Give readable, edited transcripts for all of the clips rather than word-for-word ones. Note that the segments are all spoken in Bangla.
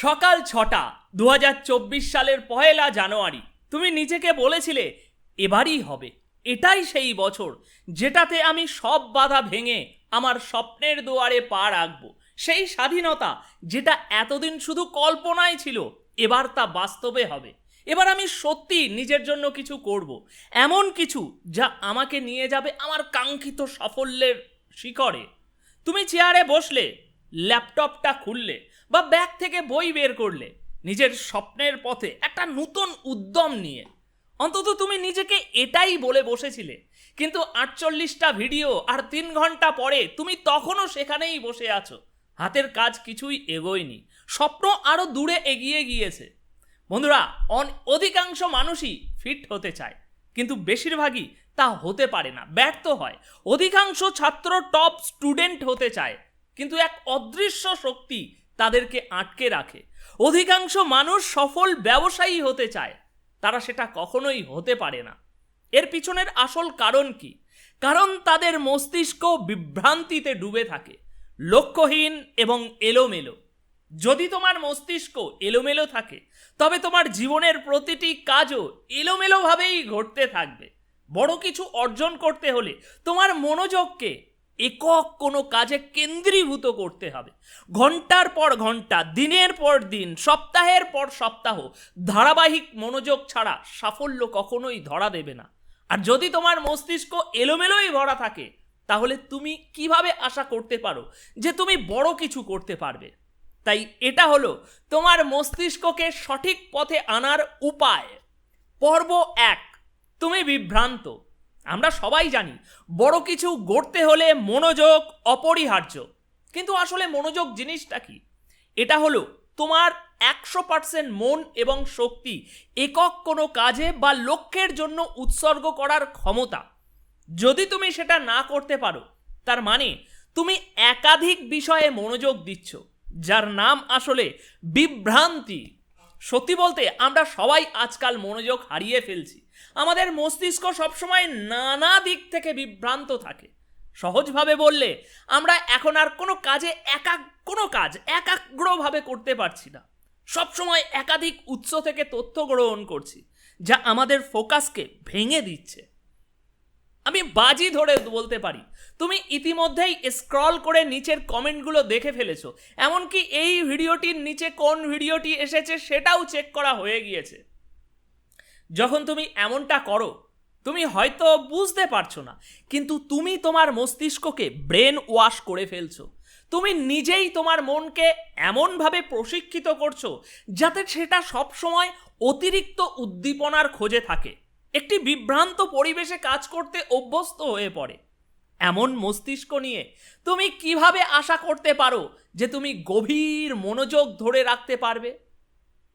সকাল ৬টা ২০২৪ সালের ১লা জানুয়ারি তুমি নিজেকে বলেছিলে এবারই হবে, এটাই সেই বছর যেটাতে আমি সব বাধা ভেঙে আমার স্বপ্নের দুয়ারে পা রাখব। সেই স্বাধীনতা যেটা এতদিন শুধু কল্পনায় ছিল, এবার তা বাস্তবে হবে। এবার আমি সত্যি নিজের জন্য কিছু করব, এমন কিছু যা আমাকে নিয়ে যাবে আমার কাঙ্ক্ষিত সাফল্যের শিখরে। তুমি চেয়ারে বসলে, ল্যাপটপটা খুললে বা ব্যাগ থেকে বই বের করলে, নিজের স্বপ্নের পথে একটা নতুন উদ্যম নিয়ে। অন্তত তুমি নিজেকে এটাই বলে বসেছিলে, কিন্তু ৪৮টা ভিডিও আর ৩ ঘন্টা পরে তুমি তখনও সেখানেই বসে আছো। হাতের কাজ কিছুই এগোয়নি, স্বপ্ন আরও দূরে এগিয়ে গিয়েছে। বন্ধুরা, অধিকাংশ মানুষই ফিট হতে চায়, কিন্তু বেশিরভাগই তা হতে পারে না, ব্যর্থ হয়। অধিকাংশ ছাত্র টপ স্টুডেন্ট হতে চায়, কিন্তু এক অদৃশ্য শক্তি তাদেরকে আটকে রাখে। অধিকাংশ মানুষ সফল ব্যবসায়ী হতে চায়, তারা সেটা কখনোই হতে পারে না। এর পিছনের আসল কারণ কি? কারণ তাদের মস্তিষ্ক বিভ্রান্তিতে ডুবে থাকে, লক্ষ্যহীন এবং এলোমেলো। যদি তোমার মস্তিষ্ক এলোমেলো থাকে, তবে তোমার জীবনের প্রতিটি কাজও এলোমেলোভাবেই ঘটতে থাকবে। বড় কিছু অর্জন করতে হলে তোমার মনোযোগকে একক কোনো কাজে কেন্দ্রীভূত করতে হবে। ঘন্টার পর ঘন্টা, দিনের পর দিন, সপ্তাহের পর সপ্তাহ ধারাবাহিক মনোযোগ ছাড়া সাফল্য কখনোই ধরা দেবে না। আর যদি তোমার মস্তিষ্ক এলোমেলোই ভরা থাকে, তাহলে তুমি কিভাবে আশা করতে পারো যে তুমি বড় কিছু করতে পারবে? তাই এটা হলো তোমার মস্তিষ্ককে সঠিক পথে আনার উপায়। পর্ব ১, তুমি বিভ্রান্ত। আমরা সবাই জানি বড় কিছু গড়তে হলে মনোযোগ অপরিহার্য, কিন্তু আসলে মনোযোগ জিনিসটা কি? এটা হলো তোমার ১০০% মন এবং শক্তি একক কোনো কাজে বা লক্ষ্যের জন্য উৎসর্গ করার ক্ষমতা। যদি তুমি সেটা না করতে পারো, তার মানে তুমি একাধিক বিষয়ে মনোযোগ দিচ্ছ, যার নাম আসলে বিভ্রান্তি। সত্যি বলতে আমরা সবাই আজকাল মনোযোগ হারিয়ে ফেলছি। আমাদের মস্তিষ্ক সবসময় নানা দিক থেকে বিভ্রান্ত থাকে। সহজভাবে বললে, আমরা এখন আর কোনো কাজ একাগ্রভাবে করতে পারছি না। সবসময় একাধিক উৎস থেকে তথ্য গ্রহণ করছি, যা আমাদের ফোকাসকে ভেঙে দিচ্ছে। আমি বাজি ধরে বলতে পারি, তুমি ইতিমধ্যেই স্ক্রল করে নিচের কমেন্টগুলো দেখে ফেলেছো, এমনকি এই ভিডিওটির নিচে কোন ভিডিওটি এসেছে সেটাও চেক করা হয়ে গিয়েছে। যখন তুমি এমনটা করো, তুমি হয়তো বুঝতে পারছো না, কিন্তু তুমি তোমার মস্তিষ্ককে ব্রেন ওয়াশ করে ফেলছো। তুমি নিজেই তোমার মনকে এমনভাবে প্রশিক্ষিত করছো যাতে সেটা সবসময় অতিরিক্ত উদ্দীপনার খোঁজে থাকে, একটি বিভ্রান্ত পরিবেশে কাজ করতে অভ্যস্ত হয়ে পড়ে। এমন মস্তিষ্ক নিয়ে তুমি কিভাবে আশা করতে পারো যে তুমি গভীর মনোযোগ ধরে রাখতে পারবে?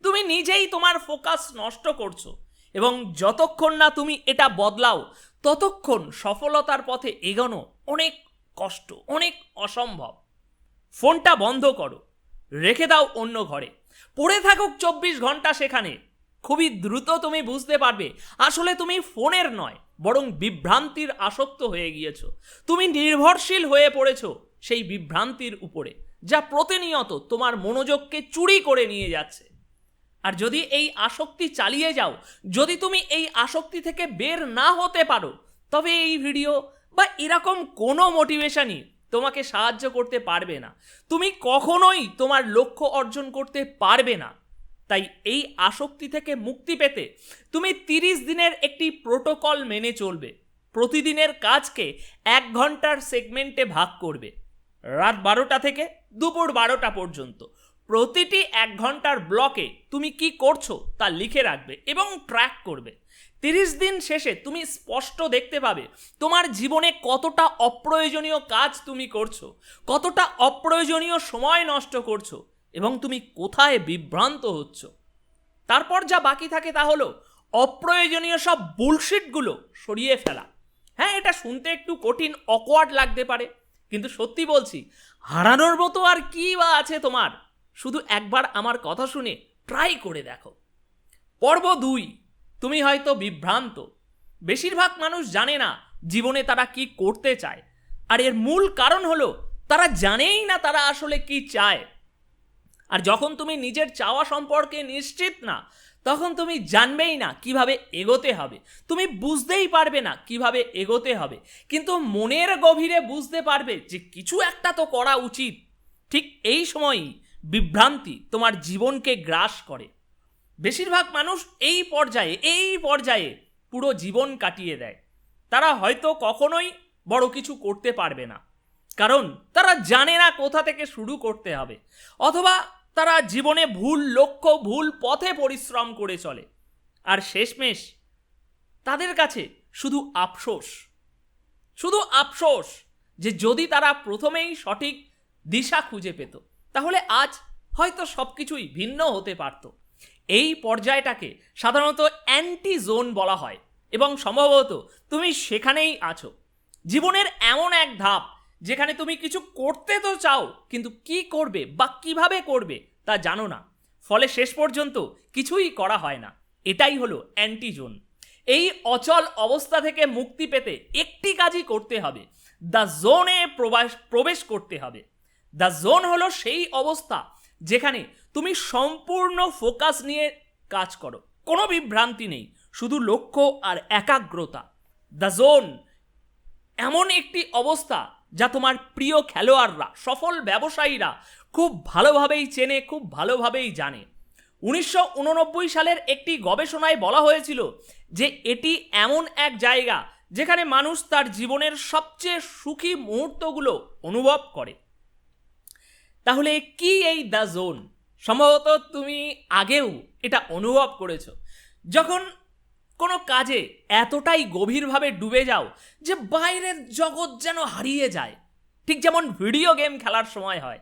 তুমি নিজেই তোমার ফোকাস নষ্ট করছো, এবং যতক্ষণ না তুমি এটা বদলাও, ততক্ষণ সফলতার পথে এগোনো অনেক কষ্ট, অনেক অসম্ভব। ফোনটা বন্ধ করো, রেখে দাও অন্য ঘরে, পড়ে থাকুক ২৪ ঘন্টা সেখানে। খুবই দ্রুত তুমি বুঝতে পারবে আসলে তুমি ফোনের নয়, বরং বিভ্রান্তির আসক্ত হয়ে গিয়েছো। তুমি নির্ভরশীল হয়ে পড়েছো সেই বিভ্রান্তির উপরে, যা প্রতিনিয়ত তোমার মনোযোগকে চুরি করে নিয়ে যাচ্ছে। আর যদি এই আসক্তি চালিয়ে যাও, যদি তুমি এই আসক্তি থেকে বের না হতে পারো, তবে এই ভিডিও বা এরকম কোনো মোটিভেশনই তোমাকে সাহায্য করতে পারবে না। তুমি কখনোই তোমার লক্ষ্য অর্জন করতে পারবে না। তাই এই আসক্তি থেকে মুক্তি পেতে তুমি ৩০ দিনের একটি প্রোটোকল মেনে চলবে। প্রতিদিনের কাজকে ১ ঘন্টার সেগমেন্টে ভাগ করবে। রাত ১২টা থেকে দুপুর ১২টা পর্যন্ত প্রতিটি ১ ঘন্টার ব্লকে তুমি কি করছো তা লিখে রাখবে এবং ট্র্যাক করবে। ৩০ দিন শেষে তুমি স্পষ্ট দেখতে পাবে তোমার জীবনে কতটা অপ্রয়োজনীয় কাজ তুমি করছো, কতটা অপ্রয়োজনীয় সময় নষ্ট করছো, এবং তুমি কোথায় বিভ্রান্ত হচ্ছ। তারপর যা বাকি থাকে তা হলো অপ্রয়োজনীয় সব বুলশিটগুলো সরিয়ে ফেলা। হ্যাঁ, এটা শুনতে একটু কঠিন, অকওয়ার্ড লাগতে পারে, কিন্তু সত্যি বলছি, হারানোর মতো আর কি বা আছে তোমার? শুধু একবার আমার কথা শুনে ট্রাই করে দেখো। পর্ব ২, তুমি হয়তো বিভ্রান্ত। বেশিরভাগ মানুষ জানে না জীবনে তারা কি করতে চায়, আর এর মূল কারণ হলো তারা জানেই না তারা আসলে কি চায়। আর যখন তুমি নিজের চাওয়া সম্পর্কে নিশ্চিত না, তখন তুমি জানবেই না কিভাবে এগোতে হবে, তুমি বুঝতেই পারবে না কিভাবে এগোতে হবে, কিন্তু মনের গভীরে বুঝতে পারবে যে কিছু একটা তো করা উচিত। ঠিক এই সময়ই বিভ্রান্তি তোমার জীবনকে গ্রাস করে। বেশিরভাগ মানুষ এই পর্যায়ে পুরো জীবন কাটিয়ে দেয়। তারা হয়তো কখনোই বড় কিছু করতে পারবে না, কারণ তারা জানে না কোথা থেকে শুরু করতে হবে, অথবা তারা জীবনে ভুল লক্ষ্য, ভুল পথে পরিশ্রম করে চলে। আর শেষমেশ তাদের কাছে শুধু আফসোস যে যদি তারা প্রথমেই সঠিক দিশা খুঁজে পেত, তাহলে আজ হয়তো সব কিছুই ভিন্ন হতে পারত। এই পর্যায়টাকে সাধারণত অ্যান্টি জোন বলা হয়, এবং সম্ভবত তুমি সেখানেই আছো। জীবনের এমন এক ধাপ যেখানে তুমি কিছু করতে তো চাও, কিন্তু কি করবে বা কিভাবে করবে তা জানো না, ফলে শেষ পর্যন্ত কিছুই করা হয় না। এটাই হলো অ্যান্টি জোন। এই অচল অবস্থা থেকে মুক্তি পেতে একটি কাজই করতে হবে, দ্য জোনে প্রবেশ করতে হবে। দ্য জোন হলো সেই অবস্থা যেখানে তুমি সম্পূর্ণ ফোকাস নিয়ে কাজ করো, কোনো বিভ্রান্তি নেই, শুধু লক্ষ্য আর একাগ্রতা। দ্য জোন এমন একটি অবস্থা যা তোমার প্রিয় খেলোয়াড়রা, সফল ব্যবসায়ীরা খুব ভালোভাবেই চেনে, খুব ভালোভাবেই জানে। 1989 সালের একটি গবেষণায় বলা হয়েছিল যে এটি এমন এক জায়গা যেখানে মানুষ তার জীবনের সবচেয়ে সুখী মুহূর্তগুলো অনুভব করে। তাহলে কি এই দ্য জোন? সম্ভবত তুমি আগেও এটা অনুভব করেছো, যখন কোনো কাজে এতটাই গভীরভাবে ডুবে যাও যে বাইরের জগৎ যেন হারিয়ে যায়, ঠিক যেমন ভিডিও গেম খেলার সময় হয়।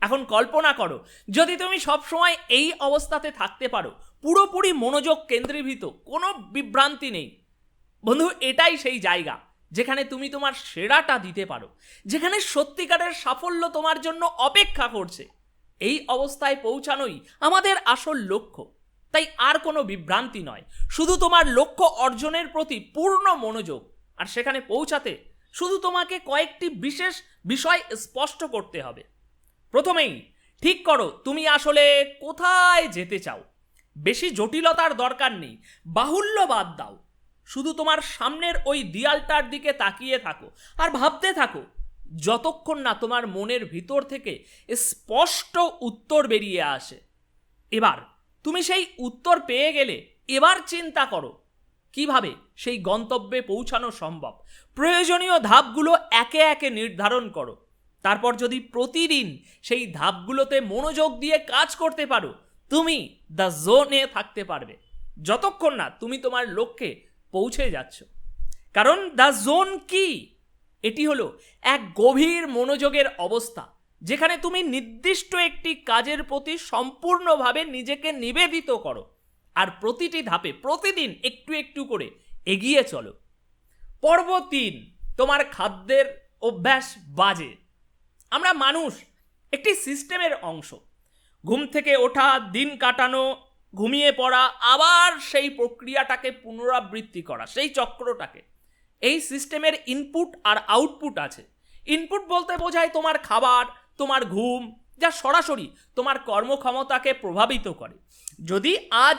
এখন কল্পনা করো যদি তুমি সবসময় এই অবস্থাতে থাকতে পারো, পুরোপুরি মনোযোগ কেন্দ্রীভূত, কোনো বিভ্রান্তি নেই। বন্ধু, এটাই সেই জায়গা যেখানে তুমি তোমার সেরাটা দিতে পারো, যেখানে সত্যিকারের সাফল্য তোমার জন্য অপেক্ষা করছে। এই অবস্থায় পৌঁছানোই আমাদের আসল লক্ষ্য। তাই আর কোনো বিভ্রান্তি নয়, শুধু তোমার লক্ষ্য অর্জনের প্রতি পূর্ণ মনোযোগ। আর সেখানে পৌঁছাতে শুধু তোমাকে কয়েকটি বিশেষ বিষয় স্পষ্ট করতে হবে। প্রথমেই ঠিক করো তুমি আসলে কোথায় যেতে চাও। বেশি জটিলতার দরকার নেই, বাহুল্য বাদ দাও। শুধু তোমার সামনের ওই দেয়ালটার দিকে তাকিয়ে থাকো আর ভাবতে থাকো, যতক্ষণ না তোমার মনের ভিতর থেকে স্পষ্ট উত্তর বেরিয়ে আসে। এবার তুমি সেই উত্তর পেয়ে গেলে এবার চিন্তা করো কিভাবে সেই গন্তব্যে পৌঁছানো সম্ভব। প্রয়োজনীয় ধাপগুলো একে একে নির্ধারণ করো। তারপর যদি প্রতিদিন সেই ধাপগুলোতে মনোযোগ দিয়ে কাজ করতে পারো, তুমি দ্য জোনে থাকতে পারবে যতক্ষণ না তুমি তোমার লক্ষ্যে পৌঁছে যাচ্ছ। কারণ দ্য জোন কি? এটি হলো এক গভীর মনোযোগের অবস্থা যেখানে তুমি নির্দিষ্ট একটি কাজের প্রতি সম্পূর্ণভাবে নিজেকে নিবেদিত করো আর প্রতিটি ধাপে প্রতিদিন একটু একটু করে এগিয়ে চলো। পর্ব 3, তোমার খাদ্যের অভ্যাস বাজে। আমরা মানুষ একটি সিস্টেমের অংশ। ঘুম থেকে ওঠা, দিন কাটানো, ঘুমিয়ে পড়া, আবার সেই প্রক্রিয়াটাকে পুনরাবৃত্তি করা, সেই চক্রটাকে। এই সিস্টেমের ইনপুট আর আউটপুট আছে। ইনপুট বলতে বোঝায় তোমার খাবার, তোমার ঘুম, যা সরাসরি তোমার কর্মক্ষমতাকে প্রভাবিত করে। যদি আজ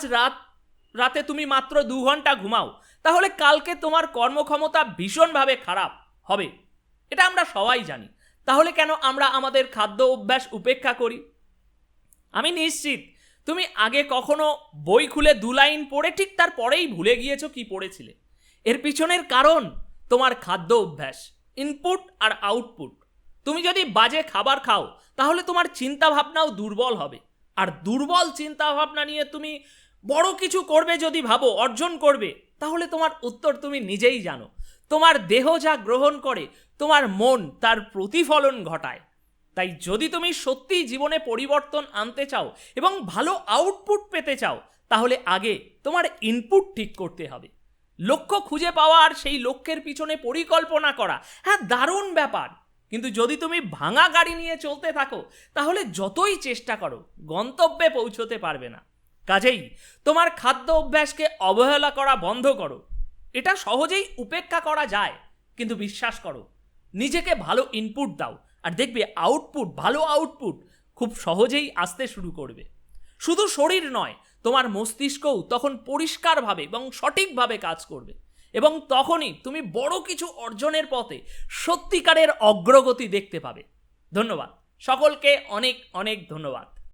রাতে তুমি মাত্র 2 ঘন্টা ঘুমাও, তাহলে কালকে তোমার কর্মক্ষমতা ভীষণভাবে খারাপ হবে। এটা আমরা সবাই জানি। তাহলে কেন আমরা আমাদের খাদ্য অভ্যাস উপেক্ষা করি? আমি নিশ্চিত তুমি আগে কখনো বই খুলে 2 লাইন পড়ে ঠিক তারপরেই ভুলে গিয়েছো কি পড়েছিলে। এর পিছনের কারণ তোমার খাদ্য অভ্যাস, ইনপুট আর আউটপুট। তুমি যদি বাজে খাবার খাও, তাহলে তোমার চিন্তা ভাবনাও দুর্বল হবে। আর দুর্বল চিন্তা ভাবনা নিয়ে তুমি বড় কিছু করবে যদি ভাবো, অর্জন করবে, তাহলে তোমার উত্তর তুমি নিজেই জানো। তোমার দেহ যা গ্রহণ করে, তোমার মন তার প্রতিফলন ঘটায়। তাই যদি তুমি সত্যিই জীবনে পরিবর্তন আনতে চাও এবং ভালো আউটপুট পেতে চাও, তাহলে আগে তোমার ইনপুট ঠিক করতে হবে। লক্ষ্য খুঁজে পাওয়া আর সেই লক্ষ্যের পিছনে পরিকল্পনা করা, হ্যাঁ, দারুণ ব্যাপার। কিন্তু যদি তুমি ভাঙা গাড়ি নিয়ে চলতে থাকো, তাহলে যতই চেষ্টা করো গন্তব্যে পৌঁছতে পারবে না। কাজেই তোমার খাদ্য অভ্যাসকে অবহেলা করা বন্ধ করো। এটা সহজেই উপেক্ষা করা যায়, কিন্তু বিশ্বাস করো, নিজেকে ভালো ইনপুট দাও আর দেখবে ভালো আউটপুট খুব সহজেই আসতে শুরু করবে। শুধু শরীর নয়, তোমার মস্তিষ্কও তখন পরিষ্কারভাবে এবং সঠিকভাবে কাজ করবে, এবং তখনই তুমি বড় কিছু অর্জনের পথে সত্যিকারের অগ্রগতি দেখতে পাবে। ধন্যবাদ সকলকে, অনেক অনেক ধন্যবাদ।